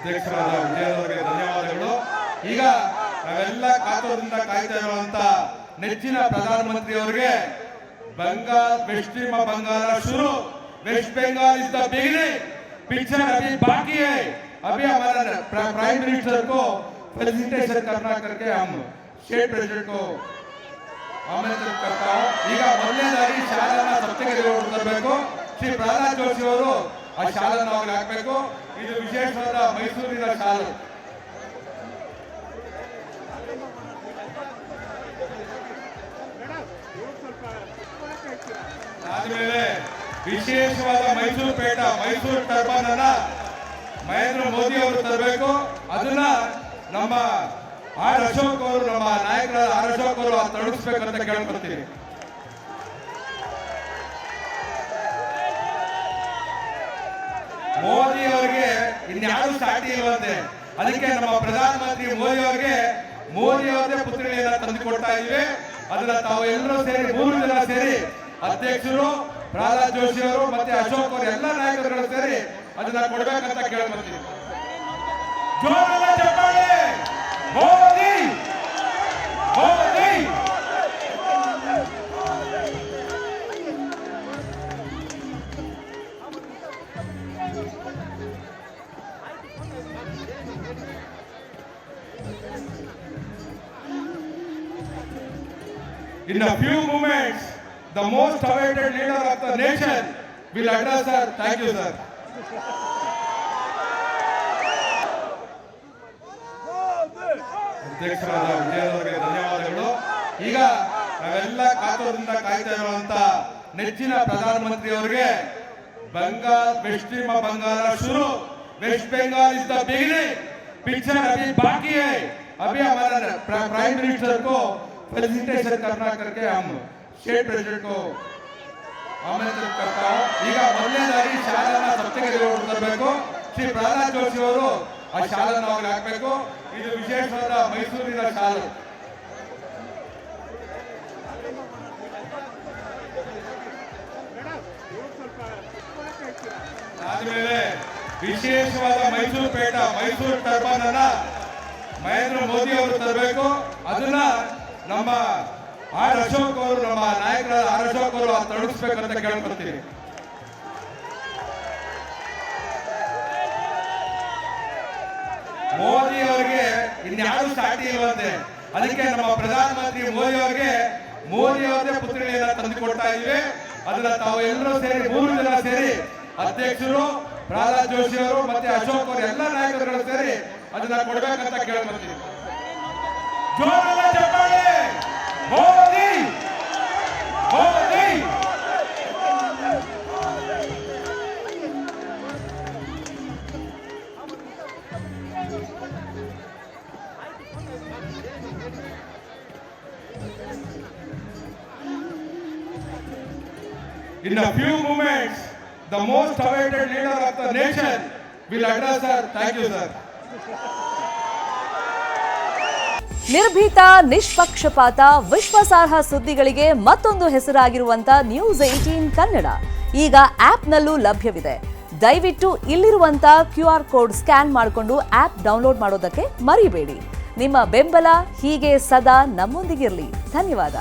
ಅಧ್ಯಕ್ಷರಾದ ವಿಜಯದವರಿಗೆ ಧನ್ಯವಾದಗಳು. ಈಗ ನಾವೆಲ್ಲ ಕಾತುರದಿಂದ ಕಾಯ್ತಾ ಇರುವಂತ ನೆಚ್ಚಿನ ಪ್ರಧಾನಮಂತ್ರಿಯವರಿಗೆ पश्चिम बंगाल शुरू, West Bengal is the beginning, picture अभी बाकी है. अभी हमारा प्राइम मिनिस्टर को फेलिसिटेशन करना करके हम स्टेट प्रेसिडेंट को आमंत्रित करता हूँ. ಈಗ ಮೊದಲನೇದಾಗಿ ಶಾಲನ ಸಪ್ತಗಿರಿಯವರು ತರಬೇಕು. ಶ್ರೀ ಪ್ರಹ್ಲಾದ್ ಜೋಶಿ ಅವರು ಆ ಶಾಲನ ಅವ್ರಿಗೆ ಹಾಕಬೇಕು. ಇದು ವಿಶೇಷವಾದ ಮೈಸೂರಿನ ಶಾಲೆ. ಆದ್ಮೇಲೆ ವಿಶೇಷವಾದ ಮೈಸೂರು ಪೇಟ, ಮೈಸೂರು ಟರ್ಬನ್ ಅನ್ನ ಮಹೇಂದ್ರ ಮೋದಿ ಅವರು ತರಬೇಕು. ಅದನ್ನ ನಮ್ಮ ಆರ್ ಅಶೋಕ್ ಅವರು, ನಮ್ಮ ನಾಯಕರಾದ ಆರ್ ಅಶೋಕ್ ಅವರು ತೊಡಗಿಸ್ಬೇಕಂತ ಕೇಳ್ಕೊಳ್ತೀನಿ. ಮೋದಿ ಅವರಿಗೆ ಇನ್ಯಾರು ಸಾಟಿ ಇಲ್ವಂತೆ. ಅದಕ್ಕೆ ನಮ್ಮ ಪ್ರಧಾನಮಂತ್ರಿ ಮೋದಿ ಅವರೇ ಪುತ್ರಿಯನ್ನ ತಂದು ಕೊಡ್ತಾ ಇದ್ವಿ. ಅದನ್ನ ತಾವು ಎಲ್ಲರೂ ಸೇರಿ 3 ಜನ ಸೇರಿ ಅಧ್ಯಕ್ಷರು ಪ್ರಹ್ಲಾದ್ ಜೋಶಿ ಅವರು ಮತ್ತೆ ಅಶೋಕ್ ಅವರು ಎಲ್ಲ ನಾಯಕರುಗಳು ಸೇರಿ ಅದನ್ನ ಕೊಡ್ಬೇಕಂತ ಕೇಳ್ಕೊಳ್ತೀವಿ. ಜೋರಾದ ಚಪ್ಪಾಳೆ. Modi Modi. In a few moments, the most awaited leader of the nation will address her. Thank you, sir. ಅಧ್ಯಕ್ಷರಾದ ವಿಜಯದವರಿಗೆ ಧನ್ಯವಾದಗಳು. ಈಗ ನಾವೆಲ್ಲ ಕಾತುರದಿಂದ ಕಾಯ್ತಾ ಇರುವಂತ ನೆಚ್ಚಿನ ಪ್ರಧಾನಮಂತ್ರಿಯವರಿಗೆ पश्चिम बंगाल शुरू, West Bengal is the beginning, picture अभी बाकी है. अभी हमारा प्राइम मिनिस्टर को फेलिसिटेशन करना करके हम स्टेट प्रेसिडेंट को आमंत्रित करता हूँ. ಈಗ ಮೊದಲನೇದಾಗಿ ಶಾಲನ ಸಪ್ತಗಿರಿಯವರು ತರಬೇಕು. ಶ್ರೀ ಪ್ರಹ್ಲಾದ್ ಜೋಶಿ ಅವರು ಆ ಶಾಲನ ಅವ್ರಿಗೆ ಹಾಕಬೇಕು. ಇದು ವಿಶೇಷವಾದ ಮೈಸೂರಿನ ಶಾಲೆ. ಆದ್ಮೇಲೆ ವಿಶೇಷವಾದ ಮೈಸೂರು ಪೇಟ, ಮೈಸೂರು ಟರ್ಬನ್ ಅನ್ನ ಮಹೇಂದ್ರ ಮೋದಿ ಅವರು ತರಬೇಕು. ಅದನ್ನ ನಮ್ಮ ಆರ್ ಅಶೋಕ್ ಅವರು, ನಮ್ಮ ನಾಯಕರಾದ ಆರ್ ಅಶೋಕ್ ಅವರು ತೊಡಗಿಸ್ಬೇಕಂತ ಕೇಳ್ಕೊಳ್ತೀನಿ. ಮೋದಿ ಅವರಿಗೆ ಇನ್ಯಾರು ಸಾಟಿ ಇಲ್ವಂತೆ. ಅದಕ್ಕೆ ನಮ್ಮ ಪ್ರಧಾನಮಂತ್ರಿ ಮೋದಿ ಅವರೇ ಪುತ್ರಿಯನ್ನ ತಂದು ಕೊಡ್ತಾ ಇದ್ವಿ. ಅದನ್ನ ತಾವು ಎಲ್ಲರೂ ಸೇರಿ 3 ಜನ ಸೇರಿ ಅಧ್ಯಕ್ಷರು ಪ್ರಹ್ಲಾದ್ ಜೋಶಿ ಅವರು ಮತ್ತೆ ಅಶೋಕ್ ಅವರು ಎಲ್ಲ ನಾಯಕರುಗಳು ಸೇರಿ ಅದನ್ನ ಕೊಡ್ಬೇಕಂತ ಕೇಳ್ಕೊಳ್ತೀವಿ. ಜೋರಾದ ಚಪ್ಪಾಳೆ. Modi Modi. In a few moments, the most awaited leader of the nation will address her. Thank you, sir. ನಿರ್ಭೀತ, ನಿಷ್ಪಕ್ಷಪಾತ, ವಿಶ್ವಾಸಾರ್ಹ ಸುದ್ದಿಗಳಿಗೆ ಮತ್ತೊಂದು ಹೆಸರಾಗಿರುವಂತ ನ್ಯೂಸ್ 18 ಕನ್ನಡ ಈಗ ಆಪ್ನಲ್ಲೂ ಲಭ್ಯವಿದೆ. ದಯವಿಟ್ಟು ಇಲ್ಲಿರುವಂತ QR ಕೋಡ್ ಸ್ಕ್ಯಾನ್ ಮಾಡಿಕೊಂಡು ಆಪ್ ಡೌನ್ಲೋಡ್ ಮಾಡೋದಕ್ಕೆ ಮರಿಬೇಡಿ. ನಿಮ್ಮ ಬೆಂಬಲ ಹೀಗೆ ಸದಾ ನಮ್ಮೊಂದಿಗಿರಲಿ. ಧನ್ಯವಾದ.